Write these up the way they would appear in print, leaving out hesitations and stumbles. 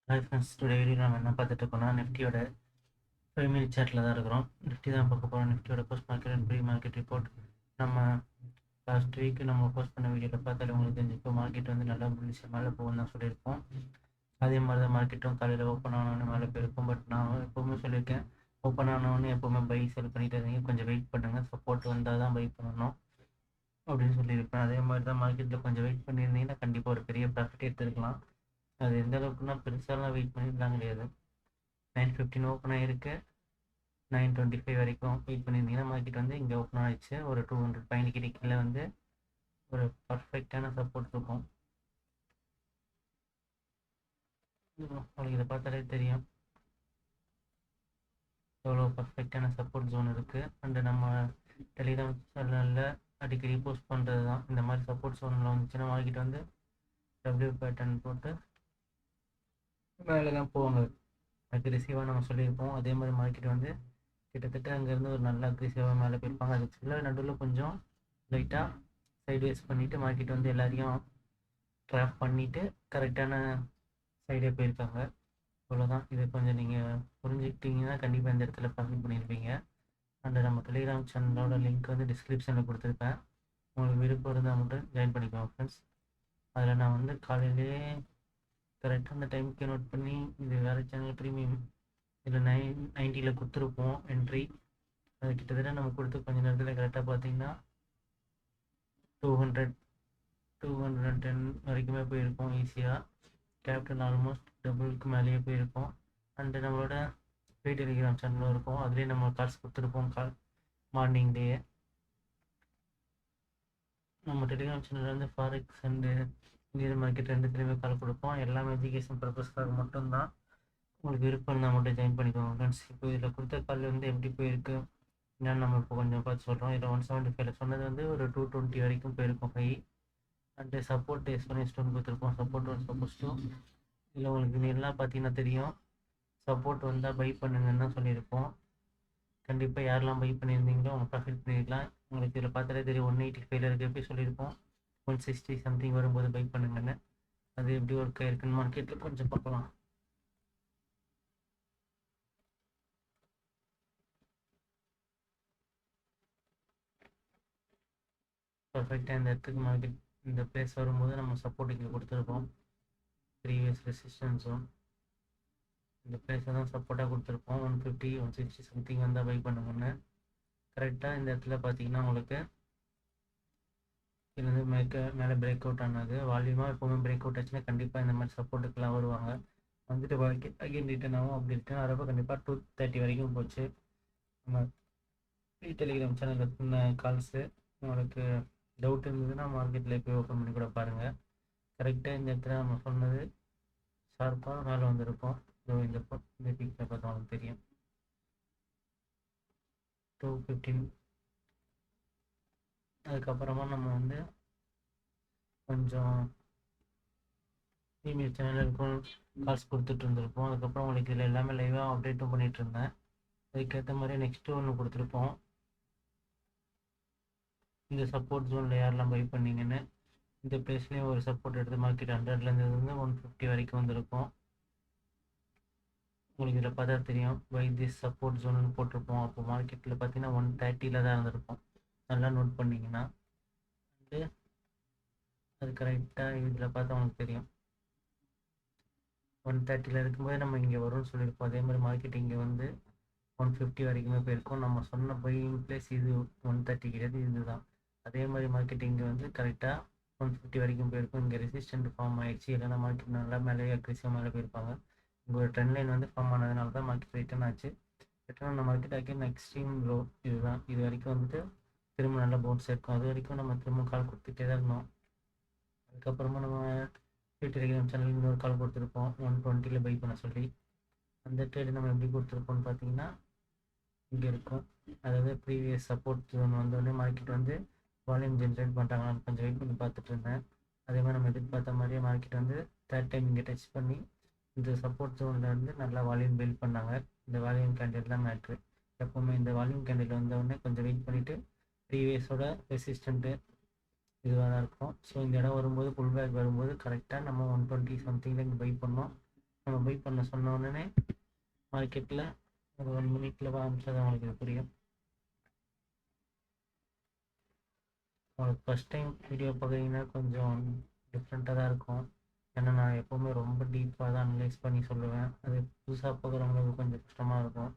Hi friends, today video நம்ம என்ன பார்த்துட்டு இருக்கோம்னா நிஃப்டியோட 5 மினிட் சார்ட்டில் தான் இருக்கிறோம். நிஃப்டி தான் பார்க்க போகிறோம். நிஃப்டியோட post market and pre market report நம்ம லாஸ்ட் வீக் நம்ம போஸ்ட் பண்ண வீடியோவில் பார்த்தாலே உங்களுக்கு தெரிஞ்சிருக்கும். மார்க்கெட் வந்து நல்லா புள்ளிஷ் மேலே போகும் தான் சொல்லியிருக்கோம். அதே மாதிரி தான் மார்க்கெட்டும் காலையில் ஓப்பன் ஆனவொன்னே மேலே போயிருக்கும். பட் நான் எப்போவுமே சொல்லியிருக்கேன், ஓப்பன் ஆனவொன்னே எப்போவுமே பை செல் பண்ணிட்டு இருந்தீங்க, கொஞ்சம் வெயிட் பண்ணுங்கள், சப்போர்ட் வந்தால் தான் பை பண்ணணும் அப்படின்னு சொல்லியிருப்பேன். அதே மாதிரி தான் மார்க்கெட்டில் கொஞ்சம் வெயிட் பண்ணியிருந்தீங்கன்னா கண்டிப்பாக ஒரு பெரிய ப்ராஃபிட் எடுத்துருக்கலாம். அது எந்த அளவுக்குன்னா பெருசாலாம் வெயிட் பண்ணிடலாம் கிடையாது. 9:15 ஓப்பன் ஆகிருக்கு. 9:25 வரைக்கும் வெயிட் பண்ணியிருந்தீங்கன்னா மார்க்கெட் வந்து இங்கே ஓப்பன் ஆகிடுச்சு. ஒரு 200 பாயிண்ட் கீழே வந்து ஒரு பர்ஃபெக்டான சப்போர்ட் இருக்கும். உங்களுக்கு இதை பார்த்தாலே தெரியும் எவ்வளோ பர்ஃபெக்டான சப்போர்ட் ஜோன் இருக்குது. அண்டு நம்ம டெலிகிராம் சேனலில் அடிக்கடி போஸ்ட் பண்ணுறது தான். இந்த மாதிரி சப்போர்ட் ஜோனில் வந்துச்சுன்னா மார்க்கெட் வந்து டபிள்யூ பேட்டர்ன் போட்டு மேலே தான் போவாங்க. அக்ரெசிவாக நம்ம சொல்லியிருப்போம். அதே மாதிரி மார்க்கெட் வந்து கிட்டத்தட்ட அங்கேருந்து ஒரு நல்ல அக்ரெசிவாக மேலே போயிருப்பாங்க. அது ஃபுல்லாக நடுவில் கொஞ்சம் லைட்டாக சைட்வேஸ் பண்ணிவிட்டு மார்க்கெட் வந்து எல்லாரையும் ட்ராப் பண்ணிவிட்டு கரெக்டான சைடே போயிருக்காங்க. அவ்வளோதான். இது கொஞ்சம் நீங்கள் புரிஞ்சுக்கிட்டீங்கன்னா கண்டிப்பாக இந்த இடத்துல ப்ராஃபிட் பண்ணியிருப்பீங்க. அண்ட் நம்ம டெலிகிராம் சேனலோட லிங்க் வந்து டிஸ்கிரிப்ஷனில் கொடுத்துருப்பேன். உங்களுக்கு விருப்பம் இருந்தால் மட்டும் ஜாயின் பண்ணிக்கோங்க ஃப்ரெண்ட்ஸ். அதில் நான் வந்து காலையிலேயே கரெக்டாக அந்த டைமுக்கு நோட் பண்ணி இது வேறு சேனல் ப்ரீமியம் இதில் 90 கொடுத்துருப்போம் என்ட்ரி. அது கிட்டத்தட்ட நம்ம கொடுத்து கொஞ்சம் நேரத்தில் கரெக்டாக பார்த்தீங்கன்னா 210 வரைக்குமே போயிருக்கோம் ஈஸியாக. கேபிட்டல் ஆல்மோஸ்ட் டபுளுக்கு மேலேயே போயிருக்கோம். அண்டு நம்மளோட ஃப்ரீ டெலிகிராம் சேனலும் இருக்கும். அதுலேயே நம்ம கால்ஸ் கொடுத்துருப்போம் மார்னிங்லேயே. நம்ம டெலிகிராம் சேனலில் வந்து ஃபாரெக்ஸ் அண்டு இந்தியன் மார்க்கெட் ரெண்டுத்துலேயுமே கால் கொடுப்போம். எல்லாமே எஜுகேஷன் பர்பஸ்க்காக மட்டும்தான். உங்களுக்கு விருப்பம் இருந்தால் மட்டும் ஜாயின் பண்ணிக்கோங்க ஃப்ரெண்ட்ஸ். இப்போ இதில் கொடுத்த கால் வந்து எப்படி போயிருக்கு என்னன்னு நம்ம இப்போ கொஞ்சம் பார்த்து சொல்கிறோம். இதில் 175 சொன்னது வந்து ஒரு 220 வரைக்கும் போயிருக்கும் ஹை. அண்டு சப்போர்ட் S1 கொடுத்துருப்போம். Support 1 support 2. இதில் உங்களுக்கு நீங்களாம் பார்த்தீங்கன்னா தெரியும், சப்போர்ட் வந்தால் பை பண்ணுங்கன்னு தான் சொல்லியிருப்போம். கண்டிப்பாக யாரெல்லாம் பை பண்ணியிருந்தீங்களோ அவங்க ப்ராஃபிட் பண்ணிக்கலாம். உங்களுக்கு இதில் பார்த்தாலே தெரியும் 185 இருக்கப்போ சொல்லியிருப்போம் 160 சம்திங் வரும்போது பை பண்ணுங்கன்னு. அது எப்படி ஒர்க் ஆயிருக்குன்னு மார்க்கெட்டில் கொஞ்சம் பார்க்கலாம். பர்ஃபெக்டாக இந்த இடத்துக்கு மார்க்கெட் இந்த பிளேஸ் வரும்போது நம்ம சப்போர்ட் இங்கே கொடுத்துருப்போம். ப்ரீவியஸ் ரெசிஸ்டன்ஸும் இந்த பிளேஸை தான் சப்போர்ட்டாக கொடுத்துருப்போம். 150 160 சம்திங் வந்தால் பை பண்ணுங்கன்னு. கரெக்டாக இந்த இடத்துல பார்த்தீங்கன்னா உங்களுக்கு இது வந்து மேலே பிரேக் அவுட் ஆனது. வால்யூமாக எப்போவுமே பிரேக் அவுட் ஆச்சுன்னா கண்டிப்பாக இந்த மாதிரி சப்போர்ட்டுக்கெலாம் வருவாங்க. வந்துட்டு அகைன் ரிட்டர்ன் ஆகும். அப்படி ரிட்டர்ன் ஆகிறப்ப கண்டிப்பாக 230 வரைக்கும் போச்சு. நம்ம டெலிகிராம் சேனலில் கால்ஸு உங்களுக்கு டவுட் இருந்ததுன்னா மார்க்கெட்டில் போய் ஓப்பன் பண்ணி கூட பாருங்கள். கரெக்டாக இந்த இடத்துல நம்ம சொன்னது ஷார்ப்பாக மேலே வந்திருக்கோம். இந்த பிக்சரை பார்த்தா உங்களுக்கு தெரியும் 215. அதுக்கப்புறமா நம்ம வந்து கொஞ்சம் இமெயில் சேனலுக்கும் கால்ஸ் கொடுத்துட்டு இருந்திருப்போம். அதுக்கப்புறம் உங்களுக்கு இதில் எல்லாமே லைவாக அப்டேட்டும் பண்ணிகிட்டு இருந்தேன். அதுக்கேற்ற மாதிரி நெக்ஸ்ட்டு ஒன்று கொடுத்துருப்போம். இந்த சப்போர்ட் ஜோனில் யாரெல்லாம் பை பண்ணிங்கன்னு இந்த பிளேஸ்லேயும் ஒரு சப்போர்ட் எடுத்து மார்க்கெட் 100லேருந்து 150 வரைக்கும் வந்திருக்கும். உங்களுக்கு இதில் பார்த்தா தெரியும் பை திஸ் சப்போர்ட் ஜோனுன்னு போட்டிருப்போம். அப்போ மார்க்கெட்டில் பார்த்தீங்கன்னா 130 தான் இருந்திருக்கும். நல்லா நோட் பண்ணிங்கன்னா அது கரெக்டாக இதில் பார்த்தா உங்களுக்கு தெரியும் 130 இருக்கும்போது நம்ம இங்கே வரும்னு சொல்லியிருப்போம். அதே மாதிரி மார்க்கெட் இங்கே வந்து 150 வரைக்குமே போயிருக்கோம். நம்ம சொன்ன பையிங் பிளேஸ் இது 130 கிடையாது, இதுதான். அதே மாதிரி மார்க்கெட் இங்கே வந்து கரெக்டாக 150 வரைக்கும் போயிருக்கும். இங்கே ரெசிஸ்டன்ட் ஃபார்ம் ஆயிடுச்சு. இல்லைன்னா மார்க்கெட் நல்லா மேலே அக்ரெசிவாக மேலே போயிருப்பாங்க. இங்கே ஒரு ட்ரெண்ட் லைன் வந்து ஃபார்ம் ஆனதுனால தான் மார்க்கெட் ரிட்டர்ன் ஆச்சு. ரிட்டர்ன் ஆன மார்க்கெட் அகைன் எக்ஸ்ட்ரீம் லோ இதுதான். இது வரைக்கும் வந்துட்டு திரும்ப நல்லா பவுன்ஸ் இருக்கும். அது வரைக்கும் நம்ம திரும்ப கால் கொடுத்துட்டே தான் இருந்தோம். அதுக்கப்புறமா நம்ம டெலிகிராம் சேனல் இன்னொரு கால் கொடுத்துருப்போம் 120 பை பண்ண சொல்லி. அந்த ட்ரேடு நம்ம எப்படி கொடுத்துருப்போம்னு பார்த்தீங்கன்னா இங்கே இருக்கும். அதாவது ப்ரீவியஸ் சப்போர்ட் ஜோன் வந்தோடனே மார்க்கெட் வந்து வால்யூம் ஜென்ரேட் பண்ணுறாங்களான்னு கொஞ்சம் வெயிட் பண்ணி பார்த்துட்டு இருந்தேன். அதே மாதிரி நம்ம எதிர்பார்த்த மாதிரியே மார்க்கெட் வந்து தேர்ட் டைம் இங்கே டச் பண்ணி இந்த சப்போர்ட் ஜோனில் வந்து நல்லா வால்யூம் பில்ட் பண்ணாங்க. இந்த வால்யூம் கேண்டில் தான் மேட்ரு. எப்போவுமே இந்த வால்யூம் கேண்டில் வந்தோடனே கொஞ்சம் வெயிட் பண்ணிவிட்டு ப்ரீவியஸோட ரெசிஸ்டண்ட்டு இதுவாக தான் இருக்கும். ஸோ இந்த இடம் வரும்போது புல் பேக் வரும்போது கரெக்டாக நம்ம 120 சம்திங்கில் இங்கே பை பண்ணோம். நம்ம பை பண்ண சொன்ன உடனே மார்க்கெட்டில் ஒரு 1 மினிட்ல ஆரம்பிச்சா தான் உங்களுக்கு இது புரியும். உங்களுக்கு ஃபஸ்ட் டைம் வீடியோ பார்க்குறீங்கன்னா கொஞ்சம் டிஃப்ரெண்ட்டாக தான் இருக்கும். ஏன்னா நான் எப்போவுமே ரொம்ப டீப்பாக தான் அனலைஸ் பண்ணி சொல்லுவேன். அது புதுசாக பார்க்குறவங்களுக்கு கொஞ்சம் கஷ்டமாக இருக்கும்.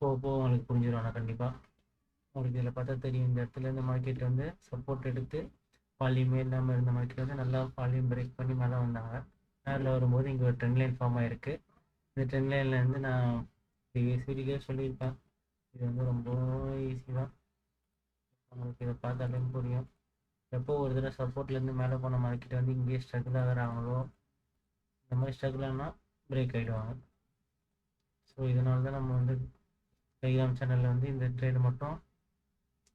போக போக உங்களுக்கு புரிஞ்சிடும். ஆனால் கண்டிப்பாக உங்களுக்கு இதில் பார்த்தா தெரியும். இந்த இடத்துல இந்த மார்க்கெட் வந்து சப்போர்ட் எடுத்து வால்யூமே இல்லாமல் இருந்த மார்க்கெட் வந்து நல்லா வால்யூம் பிரேக் பண்ணி மேலே வந்தாங்க. மேலே வரும்போது இங்கே ஒரு ட்ரெண்ட் லைன் ஃபார்ம் ஆகிருக்கு. இந்த ட்ரெண்ட் லைன்லேருந்து நான் ப்ரீவியஸ் வீடியோலேயே சொல்லியிருப்பேன். இது வந்து ரொம்ப ஈஸி தான். உங்களுக்கு இதை பார்த்தாலே புரியும். எப்போ ஒரு தடவை சப்போர்ட்லேருந்து மேலே போன மார்க்கெட் வந்து இங்கேயே ஸ்ட்ரகிள் ஆகிறாங்களோ, இந்த மாதிரி ஸ்ட்ரகிள் ஆனால் பிரேக் ஆகிடுவாங்க. ஸோ இதனால தான் நம்ம வந்து டெலிகிராம் சேனலில் வந்து இந்த ட்ரேடு மட்டும்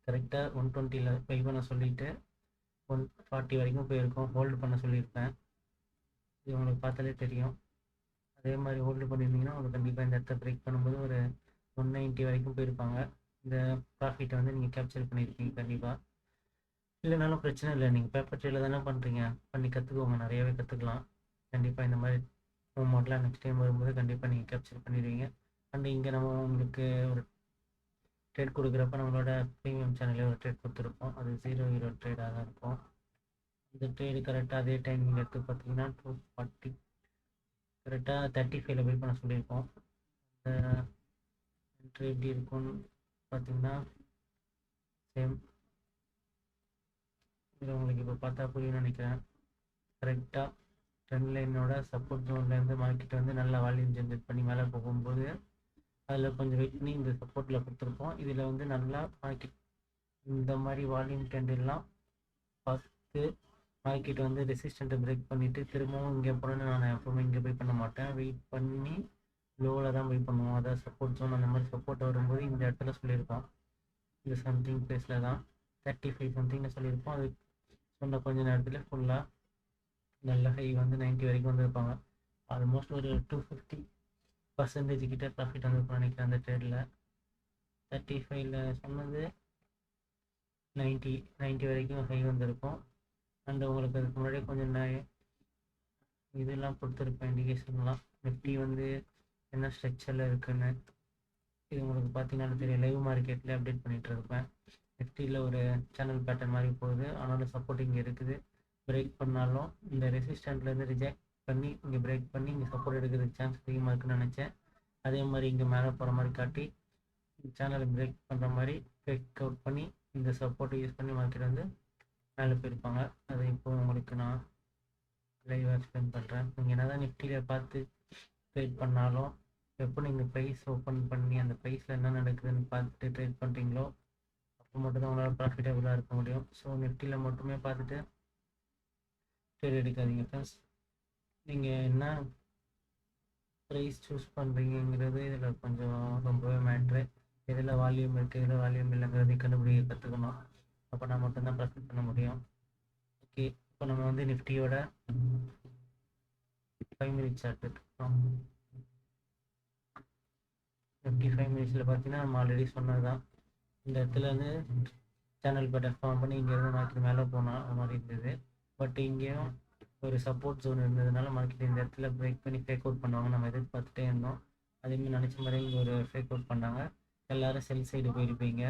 கரெக்டாக 120 பை பண்ண சொல்லிவிட்டு 140 வரைக்கும் போயிருக்கோம், ஹோல்டு பண்ண சொல்லியிருப்பேன். இது உங்களுக்கு பார்த்தாலே தெரியும். அதே மாதிரி ஹோல்டு பண்ணியிருந்தீங்கன்னா உங்களுக்கு கண்டிப்பாக இந்த இடத்த பிரேக் பண்ணும்போது ஒரு 190 வரைக்கும் போயிருப்பாங்க. இந்த ப்ராஃபிட்டை வந்து நீங்கள் கேப்சர் பண்ணியிருக்கீங்க. கண்டிப்பாக இல்லைனாலும் பிரச்சனை இல்லை. நீங்கள் பேப்பர் ட்ரேடில் தானே பண்ணுறீங்க, பண்ணி கற்றுக்கோங்க. நிறையவே கற்றுக்கலாம். கண்டிப்பாக இந்த மாதிரி மூமெண்ட்லாம் நெக்ஸ்ட் டைம் வரும்போது கண்டிப்பாக நீங்கள் கேப்சர் பண்ணிடுவீங்க. அண்ட் இங்கே நம்ம உங்களுக்கு ஒரு ட்ரேட் கொடுக்குறப்ப நம்மளோட ப்ரீமியம் சேனல்லே ஒரு ட்ரேட் கொடுத்துருப்போம். அது 0 ட்ரேடாக தான் இருக்கும். இந்த ட்ரேடு கரெக்டாக அதே டைம் நீங்கள் எடுத்து பார்த்தீங்கன்னா 240 கரெக்டாக 35 பை பண்ண சொல்லியிருக்கோம். இந்த என்ட்ரி எப்படி இருக்கும்னு பார்த்தீங்கன்னா சேம். இது உங்களுக்கு இப்போ பார்த்தா புரியும்னு நினைக்கிறேன். கரெக்டாக ட்ரெண்ட் லைனோட சப்போர்ட் ஜோன்லேருந்து மார்க்கெட் வந்து நல்லா வால்யூம் ஜென்ரேட் பண்ணி மேலே போகும்போது அதில் கொஞ்சம் வெயிட் பண்ணி இந்த சப்போர்ட்டில் கொடுத்துருப்போம். இதில் வந்து நல்லா மார்க்கெட் இந்த மாதிரி வால்யூம் ட்ரெண்டெல்லாம் பார்த்து மார்க்கெட் வந்து ரெசிஸ்டண்ட்டை பிரேக் பண்ணிவிட்டு திரும்பவும் இங்கே போனோன்னு நான் எப்போவுமே இங்கே பை பண்ண மாட்டேன். வெயிட் பண்ணி லோவில் தான் பை பண்ணுவோம். அதாவது சப்போர்ட் ஜோன் அந்த மாதிரி சப்போர்ட் வரும்போது இந்த இடத்துல சொல்லியிருக்கோம். இந்த சம்திங் ப்ளேஸில் தான் 35 சம்திங்னு சொல்லியிருப்போம். அது சொன்ன கொஞ்ச நேரத்தில் ஃபுல்லாக நல்ல ஹை வந்து 90 வரைக்கும் வந்திருப்பாங்க. ஆல்மோஸ்ட் ஒரு 250% கிட்ட ப்ராஃபிட் வந்திருக்கும் நினைக்கிறேன். அந்த ட்ரேடில் 35ல் சொன்னது 90 வரைக்கும் ஹை வந்திருக்கும். அண்ட் உங்களுக்கு அதுக்கு முன்னாடியே கொஞ்சம் இதெல்லாம் கொடுத்துருப்பேன், இண்டிகேஷன்லாம். நிஃப்டி வந்து என்ன ஸ்ட்ரக்சரில் இருக்குன்னு இது உங்களுக்கு பார்த்தீங்கன்னா தெரியும். லைவ் மார்க்கெட்டில் அப்டேட் பண்ணிகிட்டு இருப்பேன். நிஃப்டியில் ஒரு சேனல் பேட்டர்ன் மாதிரி போகுது. ஆனாலும் சப்போர்ட் இங்கே இருக்குது. பிரேக் பண்ணாலும் இந்த ரெசிஸ்டண்ட்லேருந்து ரிஜெக்ட் பண்ணி இங்கே பிரேக் பண்ணி இங்கே சப்போர்ட் எடுக்கிறதுக்கு சான்ஸ் அதிகமாக இருக்குன்னு நினச்சேன். அதே மாதிரி இங்கே மேலே போகிற மாதிரி காட்டி சேனலை பிரேக் பண்ணுற மாதிரி பிரேக் அவுட் பண்ணி இந்த சப்போர்ட்டை யூஸ் பண்ணி மார்க்கெட் வந்து மேலே போயிருப்பாங்க. அதை இப்போ உங்களுக்கு நான் லைவாக எக்ஸ்பிளைன் பண்ணுறேன். நீங்கள் என்ன தான் நிஃப்டியில் பார்த்து ட்ரேட் பண்ணாலும் எப்போ நீங்கள் ப்ரைஸ் ஓப்பன் பண்ணி அந்த ப்ரைஸில் என்ன நடக்குதுன்னு பார்த்துட்டு ட்ரேட் பண்ணுறீங்களோ அப்போ மட்டும்தான் உங்களால் ப்ராஃபிட்டபுளாக இருக்க முடியும். ஸோ நிஃப்டியில் மட்டுமே பார்த்துட்டு ட்ரேட் எடுக்காதீங்க ஃப்ரெண்ட்ஸ். நீங்கள் என்ன ப்ரைஸ் சூஸ் பண்ணுறீங்கிறது இதில் கொஞ்சம் ரொம்பவே மேட்ரு. எதில் வால்யூம் இருக்குது, எதில் வால்யூம் இல்லைங்கிறதை கண்டுபிடிக்க கற்றுக்கணும். அப்போ நான் மட்டும்தான் ப்ராஃபிட் பண்ண முடியும். ஓகே, இப்போ நம்ம வந்து நிஃப்டியோட 5 மினிட் சார்ட் எடுத்துக்கிறோம். நிஃப்டி 5 மினிட்ஸில் பார்த்தீங்கன்னா நம்ம ஆல்ரெடி சொன்னது தான். இந்த இடத்துல வந்து சேனல் பேட்டர் ஃபார்ம் பண்ணி இங்கேருந்து மார்க்கெட் மேலே போனால் அது மாதிரி இருந்தது. பட் இங்கேயும் ஒரு சப்போர்ட் ஜோன் இருந்ததுனால மார்க்கெட் இந்த இடத்துல பிரேக் பண்ணி ஃபேக் அவுட் பண்ணுவாங்க நம்ம எதிர்பார்த்துட்டே இருந்தோம். அதேமாதிரி நினச்ச மாதிரி இங்கே ஒரு ஃபேக் அவுட் பண்ணாங்க. எல்லோரும் செல் சைடு போயிருப்பீங்க.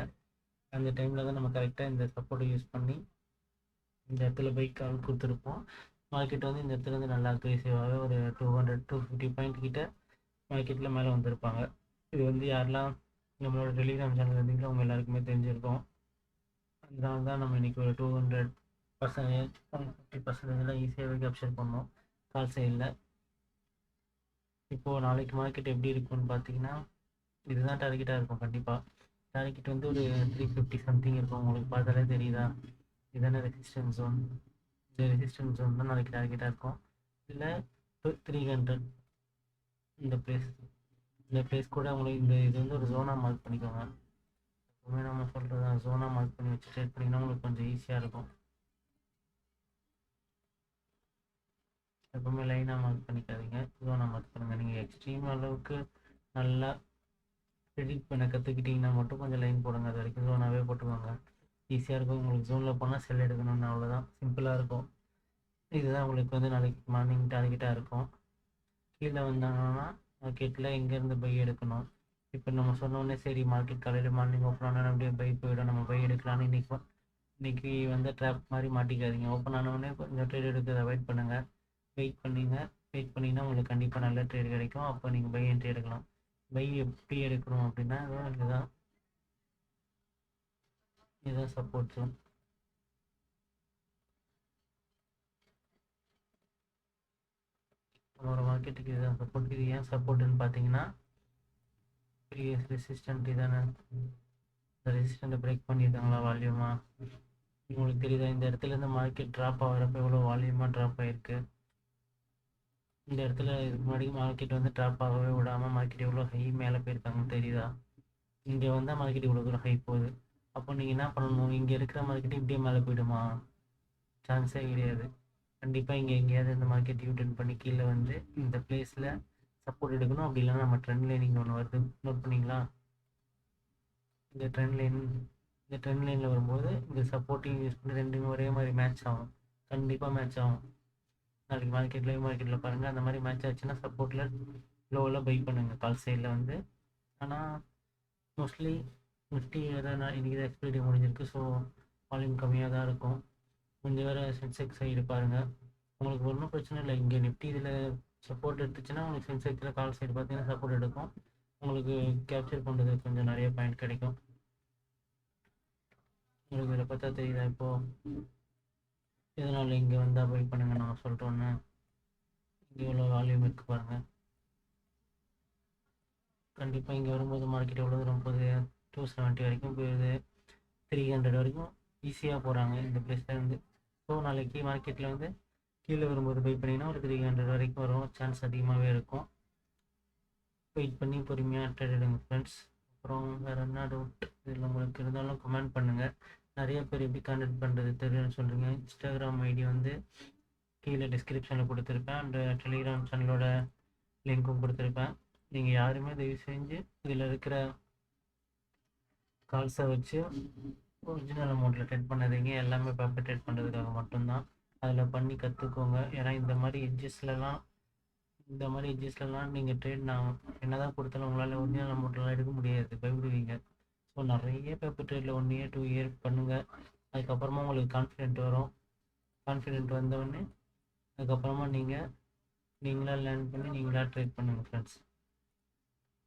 அந்த டைமில் தான் நம்ம கரெக்டாக இந்த சப்போர்ட்டை யூஸ் பண்ணி இந்த இடத்துல பைக் கால் கொடுத்துருப்போம். மார்க்கெட் வந்து இந்த இடத்துல வந்து நல்லா அக்ரெசிவாகவே ஒரு 200-250 பாயிண்ட் கிட்ட மார்க்கெட்டில் மேலே வந்திருப்பாங்க. இது வந்து யாரெல்லாம் நம்மளோட டெலிகிராம் சேனல் இருந்தீங்களோ அவங்க எல்லாருக்குமே தெரிஞ்சிருக்கும். அதனால தான் நம்ம இன்றைக்கி ஒரு 200%, 50%லாம் ஈஸியாகவே கேப்சர் பண்ணோம் கால் சைடில். இப்போது நாளைக்கு மார்க்கெட் எப்படி இருக்குன்னு பார்த்தீங்கன்னா இதுதான் டார்கெட்டாக இருக்கும். கண்டிப்பாக டார்கெட் வந்து ஒரு 350 சம்திங் இருக்கும். உங்களுக்கு பார்த்தாலே தெரியுதா, இதுதானே ரெசிஸ்டன்ஸ் ஜோன். இந்த ரெசிஸ்டன்ஸ் ஜோன் தான் நாளைக்கு டார்கெட்டாக இருக்கும். இல்லை 300 இந்த பிளேஸ் கூட உங்களுக்கு இது வந்து ஒரு ஜோனாக மார்க் பண்ணிக்கோங்க. எப்பவுமே நம்ம சொல்கிறது தான், ஜோனாக மார்க் பண்ணி வச்சு ட்ரேட் பண்ணிங்கன்னா உங்களுக்கு கொஞ்சம் ஈஸியாக இருக்கும். எப்பவுமே லைனாக மார்க் பண்ணிக்காதீங்க, ஜோனாக மார்க் பண்ணுங்கள். நீங்கள் எக்ஸ்ட்ரீம் அளவுக்கு நல்லா ப்ரெடிக்ட் பண்ண கற்றுக்கிட்டிங்கன்னா மட்டும் கொஞ்சம் லைன் போடுங்க. அது வரைக்கும் ஜோனாகவே போட்டுக்கோங்க. ஈஸியாக இருக்கும். உங்களுக்கு ஜோனில் போனால் செல் எடுக்கணும்னு அவ்வளோதான், சிம்பிளாக இருக்கும். இதுதான் உங்களுக்கு வந்து நாளைக்கு மார்னிங் டார்கெட்டாக இருக்கும். கீழே வந்தாங்கன்னா மார்க்கெட்டில் எங்கேருந்து பை எடுக்கணும். இப்போ நம்ம சொன்னோடனே சரி மார்க்கெட் காலையில் மார்னிங் ஓப்பன் ஆனால் அப்படியே பை போயிடும், நம்ம பை எடுக்கலான்னு இன்றைக்கி வந்து ட்ராப் மாதிரி மாட்டிக்காதீங்க. ஓப்பன் ஆனவுடனே கொஞ்சம் ட்ரேட் எடுக்கிறத அவாய்ட் பண்ணுங்கள். வெயிட் பண்ணிங்கன்னா உங்களுக்கு கண்டிப்பாக நல்ல ட்ரேட் கிடைக்கும். அப்போ நீங்கள் பை என்ட்ரி எடுக்கலாம். பை எப்படி எடுக்கணும் அப்படின்னா இதுதான் சப்போர்ட் ஜோன். நம்மளோட மார்க்கெட்டுக்கு இதுதான் சப்போர்ட். இது ஏன் சப்போர்ட்டுன்னு பார்த்தீங்கன்னா ப்ரீவியஸ் ரெசிஸ்டன்ட் இதானே, இந்த ரெசிஸ்டண்ட்டை பிரேக் பண்ணியிருக்காங்களா வால்யூமாக உங்களுக்கு தெரியுதா? இந்த இடத்துல இருந்து மார்க்கெட் ட்ராப் ஆகிறப்ப எவ்வளோ வால்யூமாக ட்ராப் ஆகிருக்கு. இந்த இடத்துல இதுக்கு முன்னாடி மார்க்கெட் வந்து ட்ராப் ஆகவே விடாமல் மார்க்கெட் எவ்வளோ ஹை மேலே போயிருக்காங்கன்னு தெரியுதா? இங்கே வந்தால் மார்க்கெட் இவ்வளோ தூரம் ஹை போகுது. அப்போ நீங்கள் என்ன பண்ணணும்? இங்கே இருக்கிற மார்க்கெட்டு இப்படியே மேலே போயிடுமா? சான்ஸே கிடையாது. கண்டிப்பாக இங்கே எங்கேயாவது இந்த மார்க்கெட் யூட்டர்ன் பண்ணி கீழே வந்து இந்த பிளேஸில் சப்போர்ட் எடுக்கணும். அப்படி இல்லைன்னா நம்ம ட்ரெண்ட் லைனிங் ஒன்று வருது, நோட் பண்ணிங்களா? இந்த ட்ரெண்ட் லைனில் வரும்போது இந்த சப்போர்ட்டிங் யூஸ் பண்ணி ரெண்டுமே ஒரே மாதிரி மேட்ச் ஆகும். கண்டிப்பாக மேட்ச் ஆகும். நாளைக்கு லைவ் மார்க்கெட்டில் பாருங்கள், அந்த மாதிரி மேட்ச் ஆச்சுன்னா சப்போர்ட்டில் லோவில் பை பண்ணுங்கள் கால் சைடில் வந்து. ஆனால் மோஸ்ட்லி நிஃப்டி எதாவது இன்றைக்கி தான் எக்ஸ்பைரி முடிஞ்சிருக்கு. ஸோ வால்யூம் கம்மியாக தான் இருக்கும். கொஞ்சம் வேறு சென்செக்ஸ் சைடு பாருங்கள். உங்களுக்கு ஒன்றும் பிரச்சனை இல்லை. இங்கே நிஃப்டி இதில் சப்போர்ட் எடுத்துச்சுன்னா உங்களுக்கு சென்செக்ஸில் கால் சைடு பார்த்தீங்கன்னா சப்போர்ட் எடுக்கும். உங்களுக்கு கேப்சர் பண்ணுறது கொஞ்சம் நிறைய பாயிண்ட் கிடைக்கும். உங்களுக்கு இதில் பார்த்தா தெரியுதா? இப்போது எதனால் இங்கே வந்தால் பை பண்ணுங்க நான் சொல்கிறோன்னு. இங்கே எவ்வளோ வால்யூம் இருக்குது பாருங்கள். கண்டிப்பாக இங்கே வரும்போது மார்க்கெட் எவ்வளோ தூரம் போகுது? 270 வரைக்கும் போயிடுது. 300 வரைக்கும் ஈஸியாக போகிறாங்க இந்த பிளேஸ்லேருந்து. ஸோ நாளைக்கு மார்க்கெட்டில் வந்து கீழே வரும்போது பை பண்ணிங்கன்னா ஒரு 300 வரைக்கும் வரும். சான்ஸ் அதிகமாகவே இருக்கும். வெயிட் பண்ணி பொறுமையாக ட்ரேட் எடுங்க ஃப்ரெண்ட்ஸ். அப்புறம் வேறு என்ன டவுட் இதில் உங்களுக்கு இருந்தாலும் கமெண்ட் பண்ணுங்கள். நிறைய பேர் எப்படி கான்டாக்ட் பண்ணுறது தெரியும்னு சொல்கிறீங்க. இன்ஸ்டாகிராம் ஐடி வந்து கீழே டிஸ்கிரிப்ஷனில் கொடுத்துருப்பேன். அண்ட் டெலிகிராம் சேனலோட லிங்க்கும் கொடுத்துருப்பேன். நீங்கள் யாருமே தயவு செஞ்சு இதில் இருக்கிற கால்ஸை வச்சு ஒரிஜினல் அமௌண்ட்டில் ட்ரேட் பண்ணாதீங்க. எல்லாமே பேப்பர் ட்ரேட் பண்ணுறதுக்காக மட்டும்தான். அதில் பண்ணி கற்றுக்கோங்க. ஏன்னா இந்த மாதிரி எட்ஜஸ்லலாம் நீங்கள் ட்ரேட் நான் என்ன தான் கொடுத்தாலும் உங்களால் ஒரிஜினல் அமௌண்ட்லாம் எடுக்க முடியாது, பயப்படுவீங்க. ஸோ நிறைய பேப்பர் ட்ரேடில் 1 இயர் 2 இயர் பண்ணுங்கள். அதுக்கப்புறமா உங்களுக்கு கான்ஃபிடென்ட் வரும். கான்ஃபிடென்ட் வந்தோடனே அதுக்கப்புறமா நீங்களாக லேர்ன் பண்ணி நீங்களாக ட்ரேட் பண்ணுங்கள் ஃப்ரெண்ட்ஸ்.